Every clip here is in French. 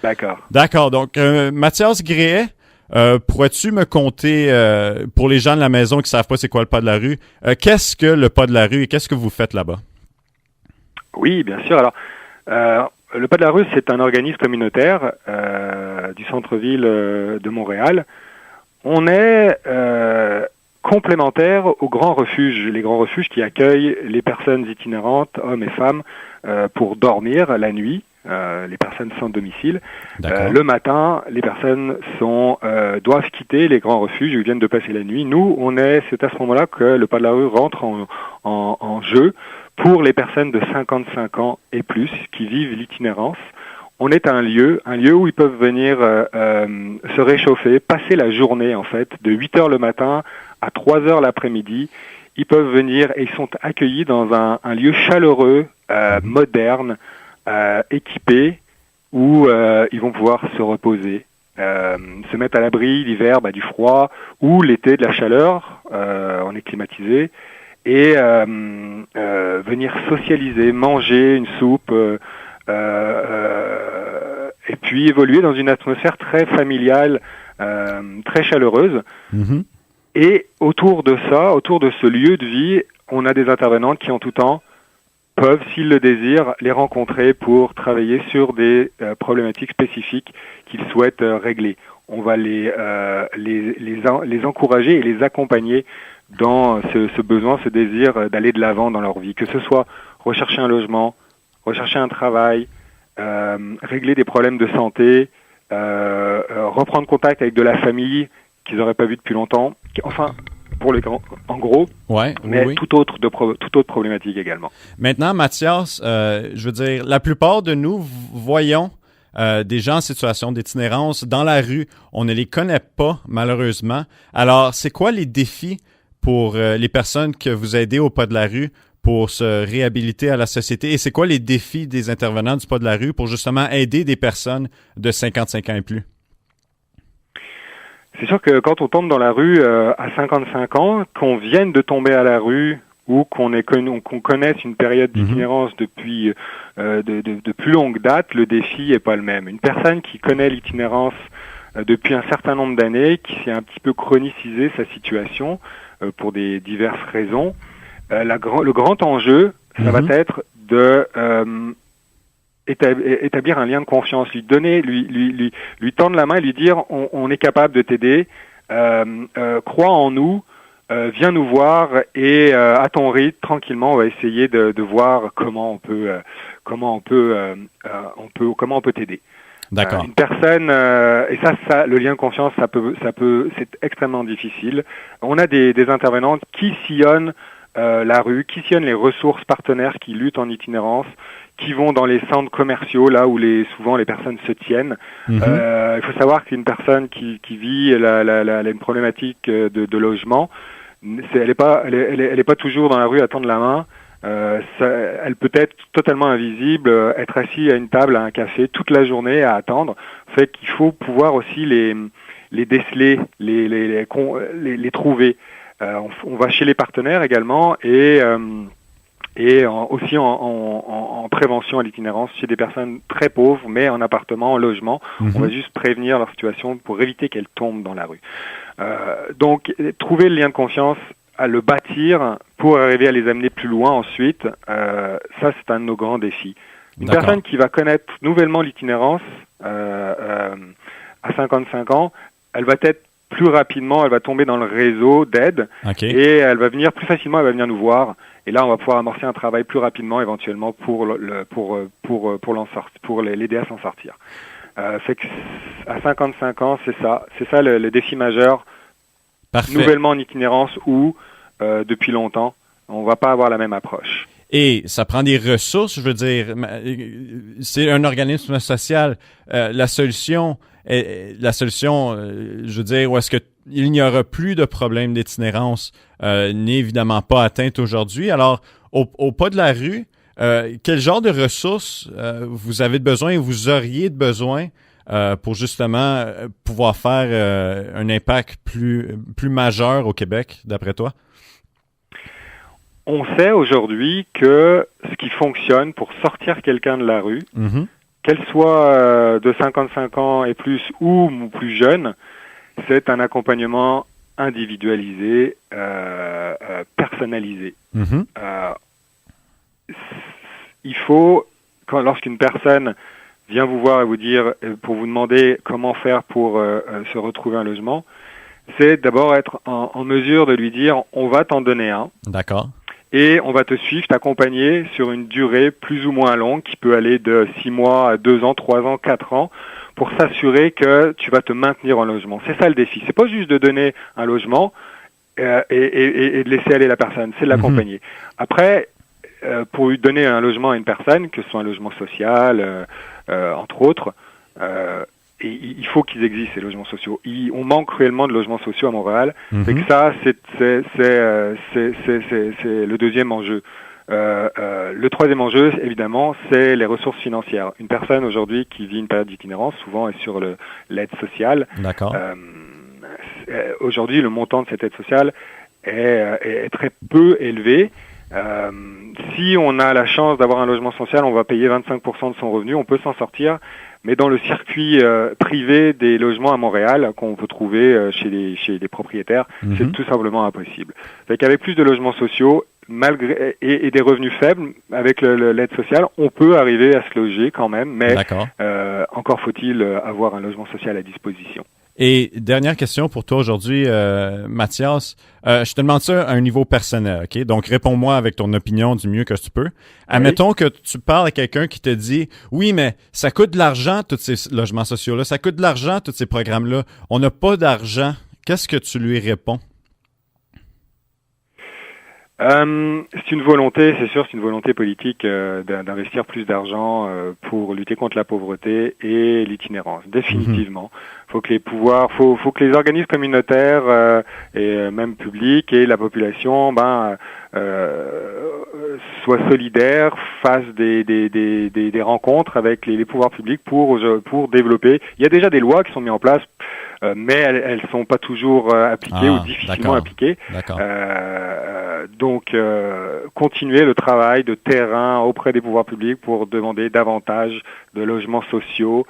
D'accord. D'accord. Donc, Mathias Gréet, pourrais-tu me conter, pour les gens de la maison qui ne savent pas c'est quoi le pas de la rue, qu'est-ce que le pas de la rue et qu'est-ce que vous faites là-bas? Oui, bien sûr. Alors, le pas de la rue, c'est un organisme communautaire du centre-ville de Montréal. On est complémentaire aux grands refuges, les grands refuges qui accueillent les personnes itinérantes, hommes et femmes, pour dormir la nuit, les personnes sans domicile. Le matin, les personnes doivent quitter les grands refuges où ils viennent de passer la nuit. Nous, c'est à ce moment-là que le pas de la rue rentre en jeu pour les personnes de 55 ans et plus qui vivent l'itinérance. On est un lieu où ils peuvent venir se réchauffer, passer la journée en fait, de 8 heures le matin à 3 heures l'après-midi. Ils peuvent venir et ils sont accueillis dans un lieu chaleureux, moderne, équipé, où ils vont pouvoir se reposer, se mettre à l'abri l'hiver du froid ou l'été de la chaleur, on est climatisé, et venir socialiser, manger une soupe, et puis évoluer dans une atmosphère très familiale, très chaleureuse. Mm-hmm. Et autour de ce lieu de vie, on a des intervenantes qui en tout temps peuvent, s'ils le désirent, les rencontrer pour travailler sur des problématiques spécifiques qu'ils souhaitent régler. On va les encourager et les accompagner dans ce besoin, ce désir d'aller de l'avant dans leur vie, que ce soit rechercher un logement, rechercher un travail, régler des problèmes de santé, reprendre contact avec de la famille qu'ils n'auraient pas vu depuis longtemps. Enfin, pour les grands, en gros, mais toute autre problématique également. Maintenant, Mathias, je veux dire, la plupart de nous voyons des gens en situation d'itinérance dans la rue. On ne les connaît pas, malheureusement. Alors, c'est quoi les défis pour les personnes que vous aidez au pas de la rue pour se réhabiliter à la société? Et c'est quoi les défis des intervenants du pas de la rue pour justement aider des personnes de 55 ans et plus? C'est sûr que quand on tombe dans la rue à 55 ans, qu'on vienne de tomber à la rue ou qu'on connaisse une période d'itinérance depuis de plus longue date, le défi est pas le même. Une personne qui connaît l'itinérance depuis un certain nombre d'années, qui s'est un petit peu chronicisé sa situation pour des diverses raisons, le grand enjeu, ça va être de établir un lien de confiance, lui tendre la main et lui dire on est capable de t'aider, crois en nous, viens nous voir et à ton rythme tranquillement on va essayer de voir comment on peut t'aider. D'accord. Une personne et ça le lien de confiance c'est extrêmement difficile. On a des intervenantes qui sillonnent la rue, qui sillonnent les ressources partenaires qui luttent en itinérance, qui vont dans les centres commerciaux, là où souvent les personnes se tiennent. Il faut savoir qu'une personne qui vit une problématique de logement, elle est pas toujours dans la rue à tendre la main. Elle peut être totalement invisible, être assis à une table, à un café, toute la journée à attendre. Fait qu'il faut pouvoir aussi les déceler, les trouver. On va chez les partenaires également et aussi en prévention à l'itinérance chez des personnes très pauvres, mais en appartement, en logement. On va juste prévenir leur situation pour éviter qu'elles tombent dans la rue. Donc, trouver le lien de confiance, à le bâtir pour arriver à les amener plus loin ensuite, ça c'est un de nos grands défis. Une personne qui va connaître nouvellement l'itinérance à 55 ans, elle va être plus rapidement, elle va tomber dans le réseau d'aide et elle va venir plus facilement, elle va venir nous voir. Et là, on va pouvoir amorcer un travail plus rapidement, éventuellement, pour l'aider à s'en sortir. Fait que à 55 ans, c'est ça le défi majeur. Parfait. Nouvellement en itinérance ou depuis longtemps, on va pas avoir la même approche. Et ça prend des ressources, je veux dire, c'est un organisme social. La solution, je veux dire, où est-ce que il n'y aura plus de problème d'itinérance n'est évidemment pas atteinte aujourd'hui. Alors, au pas de la rue, quel genre de ressources vous avez besoin et vous auriez besoin pour justement pouvoir faire un impact plus majeur au Québec, d'après toi? On sait aujourd'hui que ce qui fonctionne pour sortir quelqu'un de la rue, qu'elle soit de 55 ans et plus ou plus jeune, c'est un accompagnement individualisé, personnalisé. Mhm. Il faut, lorsqu'une personne vient vous voir et vous dire, pour vous demander comment faire pour se retrouver un logement, c'est d'abord être en mesure de lui dire, on va t'en donner un. D'accord. Et on va te suivre, t'accompagner sur une durée plus ou moins longue, qui peut aller de 6 mois à 2 ans, 3 ans, 4 ans, pour s'assurer que tu vas te maintenir en logement. C'est ça le défi. C'est pas juste de donner un logement et de laisser aller la personne, c'est de l'accompagner. Après, pour lui donner un logement à une personne, que ce soit un logement social, entre autres, et il faut qu'ils existent, ces logements sociaux. On manque cruellement de logements sociaux à Montréal. Et que ça, c'est le deuxième enjeu. Le troisième enjeu, évidemment, c'est les ressources financières. Une personne aujourd'hui qui vit une période d'itinérance, souvent est sur l'aide sociale. D'accord. Aujourd'hui, le montant de cette aide sociale est très peu élevé. Si on a la chance d'avoir un logement social, on va payer 25% de son revenu, on peut s'en sortir. Mais dans le circuit privé des logements à Montréal, qu'on peut trouver chez les propriétaires, c'est tout simplement impossible. Fait qu'avec plus de logements sociaux, malgré et des revenus faibles, avec l'aide sociale, on peut arriver à se loger quand même, mais encore faut-il avoir un logement social à disposition. Et dernière question pour toi aujourd'hui, Mathias. Je te demande ça à un niveau personnel, OK? Donc, réponds-moi avec ton opinion du mieux que tu peux. Admettons que tu parles à quelqu'un qui te dit « Oui, mais ça coûte de l'argent, tous ces logements sociaux-là. Ça coûte de l'argent, tous ces programmes-là. On n'a pas d'argent. » Qu'est-ce que tu lui réponds? C'est une volonté, c'est sûr, c'est une volonté politique d'investir plus d'argent pour lutter contre la pauvreté et l'itinérance. Définitivement, faut que les pouvoirs, faut que les organismes communautaires et même publics et la population, soient solidaires, fassent des rencontres avec les pouvoirs publics pour développer. Il y a déjà des lois qui sont mises en place. Mais elles sont pas toujours appliquées ou difficilement appliquées. Donc, continuer le travail de terrain auprès des pouvoirs publics pour demander davantage de logements sociaux,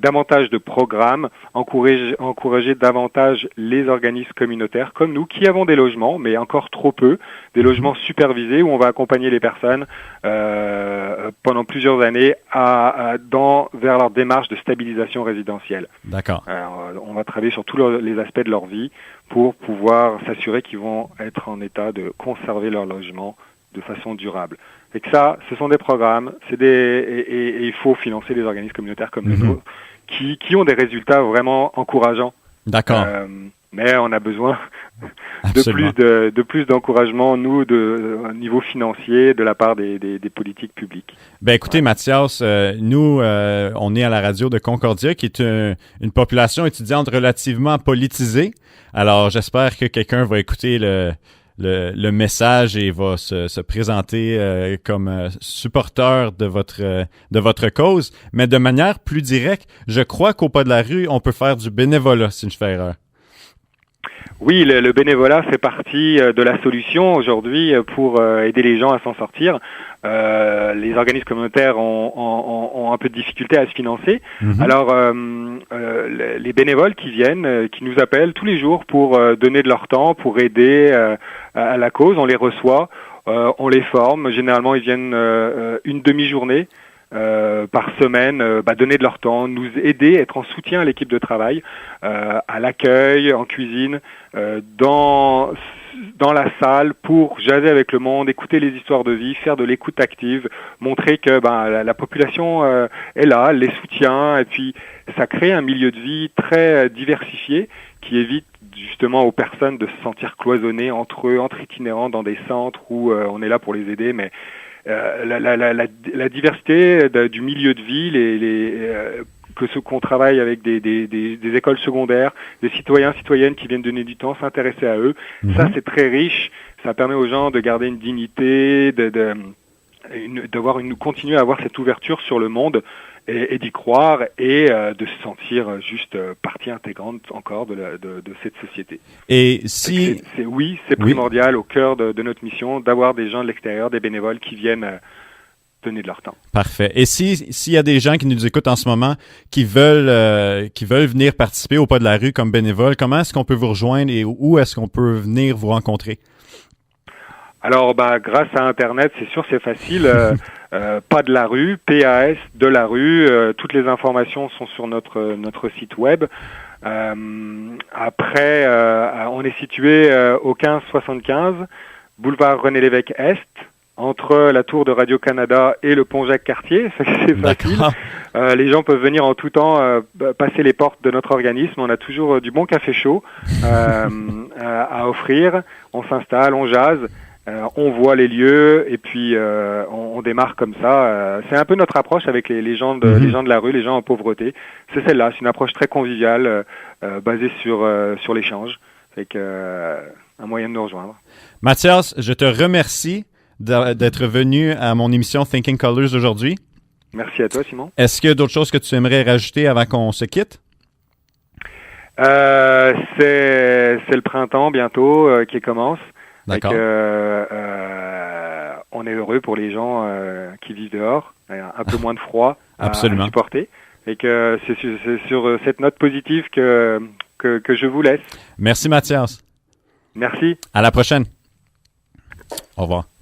davantage de programmes, encourager davantage les organismes communautaires comme nous qui avons des logements, mais encore trop peu, des logements supervisés où on va accompagner les personnes pendant plusieurs années vers leur démarche de stabilisation résidentielle. D'accord. On va travailler sur tous les aspects de leur vie pour pouvoir s'assurer qu'ils vont être en état de conserver leur logement de façon durable. Et que ça, ce sont des programmes, et il faut financer des organismes communautaires comme les nôtres qui ont des résultats vraiment encourageants. D'accord. Mais on a besoin de plus d'encouragement, nous, au niveau financier, de la part des politiques publiques. Ben écoutez, Mathias, nous, on est à la radio de Concordia, qui est une population étudiante relativement politisée. Alors, j'espère que quelqu'un va écouter le message et va se présenter comme supporter de votre cause. Mais de manière plus directe, je crois qu'au pas de la rue, on peut faire du bénévolat, si je fais erreur. Oui, le bénévolat fait partie de la solution aujourd'hui pour aider les gens à s'en sortir. Les organismes communautaires ont un peu de difficulté à se financer. Alors, les bénévoles qui viennent, qui nous appellent tous les jours pour donner de leur temps, pour aider à la cause, on les reçoit, on les forme. Généralement, ils viennent une demi-journée par semaine, donner de leur temps, nous aider, être en soutien à l'équipe de travail, à l'accueil, en cuisine, dans la salle pour jaser avec le monde, écouter les histoires de vie, faire de l'écoute active, montrer que la population est là, les soutient, et puis ça crée un milieu de vie très diversifié qui évite justement aux personnes de se sentir cloisonnées entre eux, entre itinérants dans des centres où on est là pour les aider, mais la diversité du milieu de vie, qu'on travaille avec des écoles secondaires, des citoyens, qui viennent donner du temps, s'intéresser à eux. Ça, c'est très riche. Ça permet aux gens de garder une dignité, continuer à avoir cette ouverture sur le monde et d'y croire et de se sentir juste partie intégrante encore de cette société. Et si c'est primordial au cœur de notre mission d'avoir des gens de l'extérieur, des bénévoles qui viennent donner de leur temps. Parfait. Et s'il y a des gens qui nous écoutent en ce moment qui veulent venir participer au Pas de la rue comme bénévole, comment est-ce qu'on peut vous rejoindre et où est-ce qu'on peut venir vous rencontrer? Alors, grâce à Internet, c'est sûr, c'est facile. Pas de la rue, PAS de la rue. Toutes les informations sont sur notre site web. Après, on est situé au 1575 boulevard René-Lévesque Est, entre la tour de Radio-Canada et le pont Jacques-Cartier. C'est facile. Les gens peuvent venir en tout temps passer les portes de notre organisme. On a toujours du bon café chaud à offrir. On s'installe, on jase. On voit les lieux et puis on démarre comme ça. C'est un peu notre approche avec les gens de la rue, les gens en pauvreté. C'est celle-là, c'est une approche très conviviale basée sur l'échange, avec un moyen de nous rejoindre. Mathias, je te remercie d'être venu à mon émission Thinking Colors aujourd'hui. Merci à toi, Simon. Est-ce qu'il y a d'autres choses que tu aimerais rajouter avant qu'on se quitte? C'est le printemps bientôt qui commence. D'accord. On est heureux pour les gens qui vivent dehors, un peu moins de froid à supporter. Et que c'est sur cette note positive que je vous laisse. Merci Mathias. Merci. À la prochaine. Au revoir.